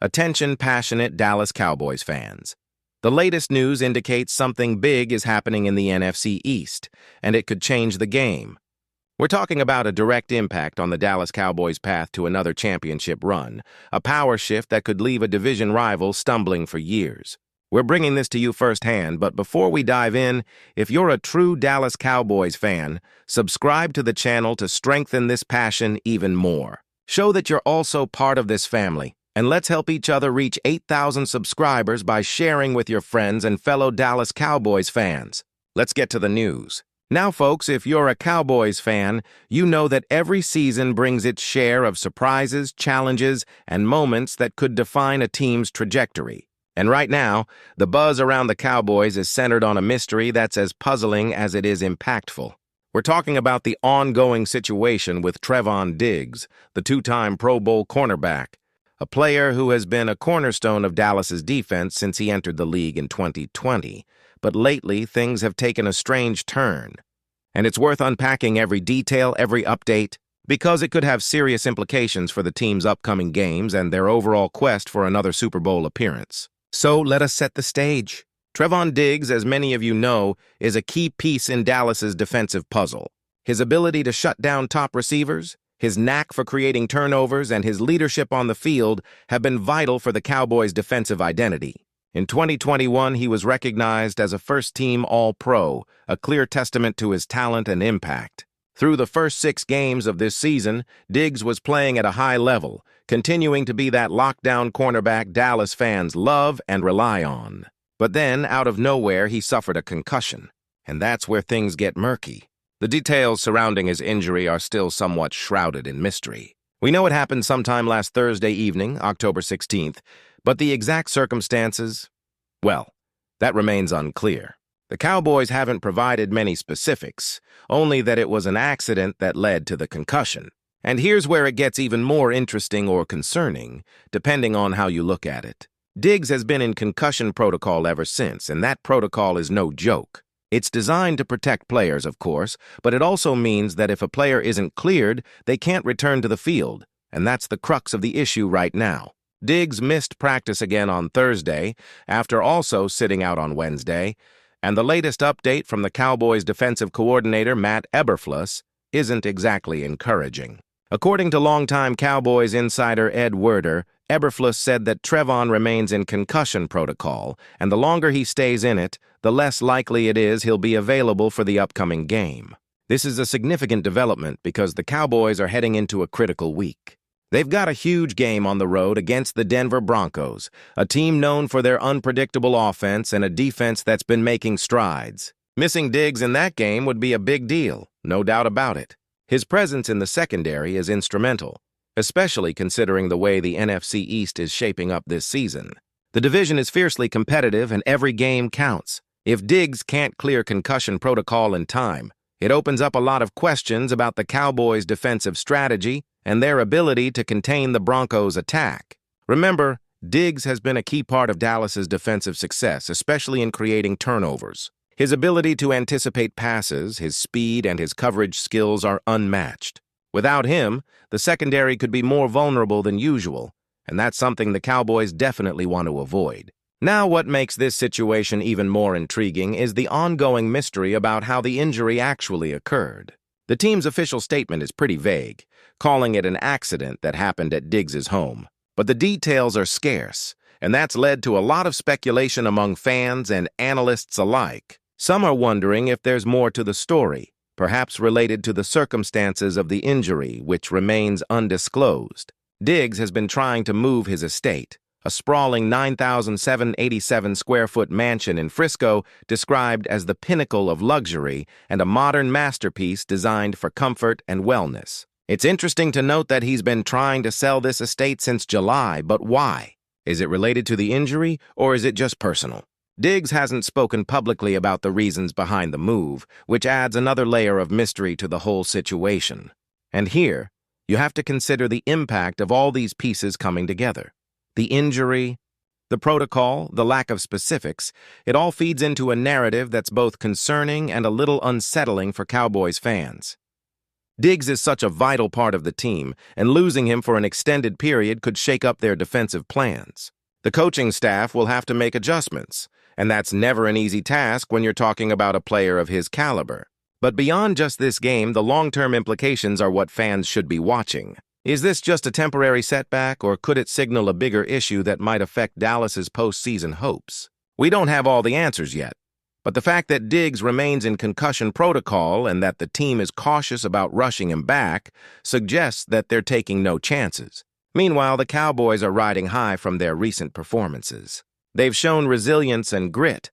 Attention, passionate Dallas Cowboys fans. The latest news indicates something big is happening in the NFC East, and it could change the game. We're talking about a direct impact on the Dallas Cowboys' path to another championship run, a power shift that could leave a division rival stumbling for years. We're bringing this to you firsthand, but before we dive in, if you're a true Dallas Cowboys fan, subscribe to the channel to strengthen this passion even more. Show that you're also part of this family. And let's help each other reach 8,000 subscribers by sharing with your friends and fellow Dallas Cowboys fans. Let's get to the news. Now, folks, if you're a Cowboys fan, you know that every season brings its share of surprises, challenges, and moments that could define a team's trajectory. And right now, the buzz around the Cowboys is centered on a mystery that's as puzzling as it is impactful. We're talking about the ongoing situation with Trevon Diggs, the two-time Pro Bowl cornerback, a player who has been a cornerstone of Dallas's defense since he entered the league in 2020. But lately, things have taken a strange turn. And it's worth unpacking every detail, every update, because it could have serious implications for the team's upcoming games and their overall quest for another Super Bowl appearance. So let us set the stage. Trevon Diggs, as many of you know, is a key piece in Dallas's defensive puzzle. His ability to shut down top receivers, his knack for creating turnovers, and his leadership on the field have been vital for the Cowboys' defensive identity. In 2021, he was recognized as a first-team All-Pro, a clear testament to his talent and impact. Through the first 6 games of this season, Diggs was playing at a high level, continuing to be that lockdown cornerback Dallas fans love and rely on. But then, out of nowhere, he suffered a concussion, and that's where things get murky. The details surrounding his injury are still somewhat shrouded in mystery. We know it happened sometime last Thursday evening, October 16th, but the exact circumstances, well, that remains unclear. The Cowboys haven't provided many specifics, only that it was an accident that led to the concussion. And here's where it gets even more interesting or concerning, depending on how you look at it. Diggs has been in concussion protocol ever since, and that protocol is no joke. It's designed to protect players, of course, but it also means that if a player isn't cleared, they can't return to the field, and that's the crux of the issue right now. Diggs missed practice again on Thursday, after also sitting out on Wednesday, and the latest update from the Cowboys' defensive coordinator, Matt Eberflus, isn't exactly encouraging. According to longtime Cowboys insider Ed Werder, Eberflus said that Trevon remains in concussion protocol, and the longer he stays in it, the less likely it is he'll be available for the upcoming game. This is a significant development because the Cowboys are heading into a critical week. They've got a huge game on the road against the Denver Broncos, a team known for their unpredictable offense and a defense that's been making strides. Missing Diggs in that game would be a big deal, no doubt about it. His presence in the secondary is instrumental, especially considering the way the NFC East is shaping up this season. The division is fiercely competitive and every game counts. If Diggs can't clear concussion protocol in time, it opens up a lot of questions about the Cowboys' defensive strategy and their ability to contain the Broncos' attack. Remember, Diggs has been a key part of Dallas's defensive success, especially in creating turnovers. His ability to anticipate passes, his speed, and his coverage skills are unmatched. Without him, the secondary could be more vulnerable than usual, and that's something the Cowboys definitely want to avoid. Now, what makes this situation even more intriguing is the ongoing mystery about how the injury actually occurred. The team's official statement is pretty vague, calling it an accident that happened at Diggs' home. But the details are scarce, and that's led to a lot of speculation among fans and analysts alike. Some are wondering if there's more to the story, perhaps related to the circumstances of the injury, which remains undisclosed. Diggs has been trying to move his estate, a sprawling 9,787 square foot mansion in Frisco described as the pinnacle of luxury and a modern masterpiece designed for comfort and wellness. It's interesting to note that he's been trying to sell this estate since July, but why? Is it related to the injury, or is it just personal? Diggs hasn't spoken publicly about the reasons behind the move, which adds another layer of mystery to the whole situation. And here, you have to consider the impact of all these pieces coming together. The injury, the protocol, the lack of specifics, it all feeds into a narrative that's both concerning and a little unsettling for Cowboys fans. Diggs is such a vital part of the team, and losing him for an extended period could shake up their defensive plans. The coaching staff will have to make adjustments, and that's never an easy task when you're talking about a player of his caliber. But beyond just this game, the long-term implications are what fans should be watching. Is this just a temporary setback, or could it signal a bigger issue that might affect Dallas's postseason hopes? We don't have all the answers yet, but the fact that Diggs remains in concussion protocol and that the team is cautious about rushing him back suggests that they're taking no chances. Meanwhile, the Cowboys are riding high from their recent performances. They've shown resilience and grit,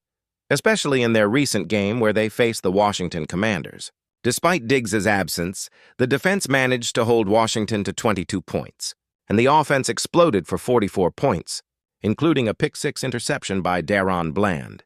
especially in their recent game where they faced the Washington Commanders. Despite Diggs' absence, the defense managed to hold Washington to 22 points, and the offense exploded for 44 points, including a pick-six interception by Trevon Bland.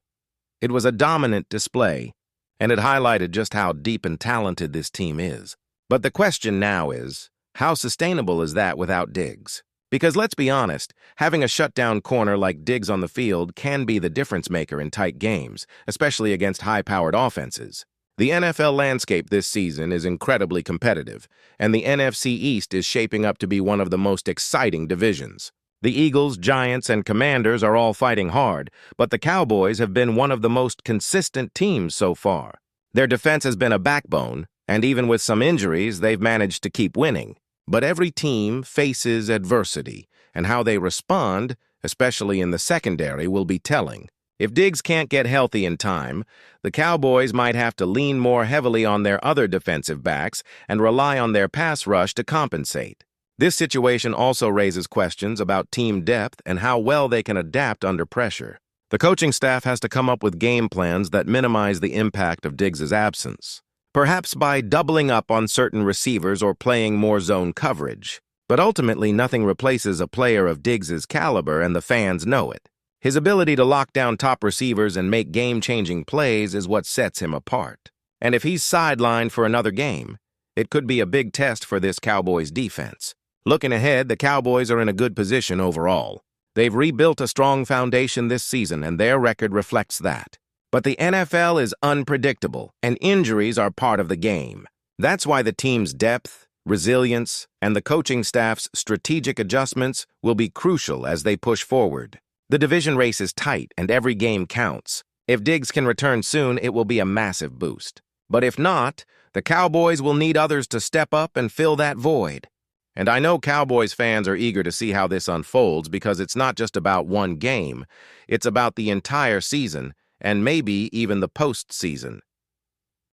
It was a dominant display, and it highlighted just how deep and talented this team is. But the question now is, how sustainable is that without Diggs? Because let's be honest, having a shutdown corner like Diggs on the field can be the difference maker in tight games, especially against high-powered offenses. The NFL landscape this season is incredibly competitive, and the NFC East is shaping up to be one of the most exciting divisions. The Eagles, Giants, and Commanders are all fighting hard, but the Cowboys have been one of the most consistent teams so far. Their defense has been a backbone, and even with some injuries, they've managed to keep winning. But every team faces adversity, and how they respond, especially in the secondary, will be telling. If Diggs can't get healthy in time, the Cowboys might have to lean more heavily on their other defensive backs and rely on their pass rush to compensate. This situation also raises questions about team depth and how well they can adapt under pressure. The coaching staff has to come up with game plans that minimize the impact of Diggs' absence, perhaps by doubling up on certain receivers or playing more zone coverage. But ultimately, nothing replaces a player of Diggs' caliber, and the fans know it. His ability to lock down top receivers and make game-changing plays is what sets him apart. And if he's sidelined for another game, it could be a big test for this Cowboys defense. Looking ahead, the Cowboys are in a good position overall. They've rebuilt a strong foundation this season, and their record reflects that. But the NFL is unpredictable, and injuries are part of the game. That's why the team's depth, resilience, and the coaching staff's strategic adjustments will be crucial as they push forward. The division race is tight, and every game counts. If Diggs can return soon, it will be a massive boost. But if not, the Cowboys will need others to step up and fill that void. And I know Cowboys fans are eager to see how this unfolds, because it's not just about one game. It's about the entire season, and maybe even the postseason.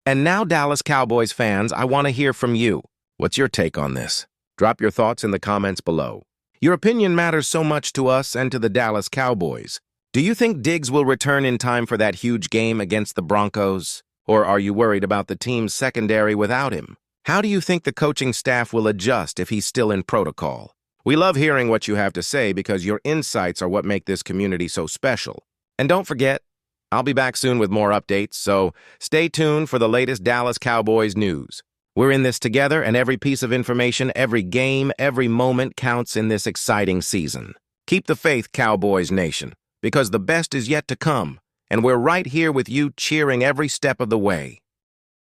And now, Dallas Cowboys fans, I want to hear from you. What's your take on this? Drop your thoughts in the comments below. Your opinion matters so much to us and to the Dallas Cowboys. Do you think Diggs will return in time for that huge game against the Broncos? Or are you worried about the team's secondary without him? How do you think the coaching staff will adjust if he's still in protocol? We love hearing what you have to say, because your insights are what make this community so special. And don't forget, I'll be back soon with more updates, so stay tuned for the latest Dallas Cowboys news. We're in this together, and every piece of information, every game, every moment counts in this exciting season. Keep the faith, Cowboys Nation, because the best is yet to come, and we're right here with you, cheering every step of the way.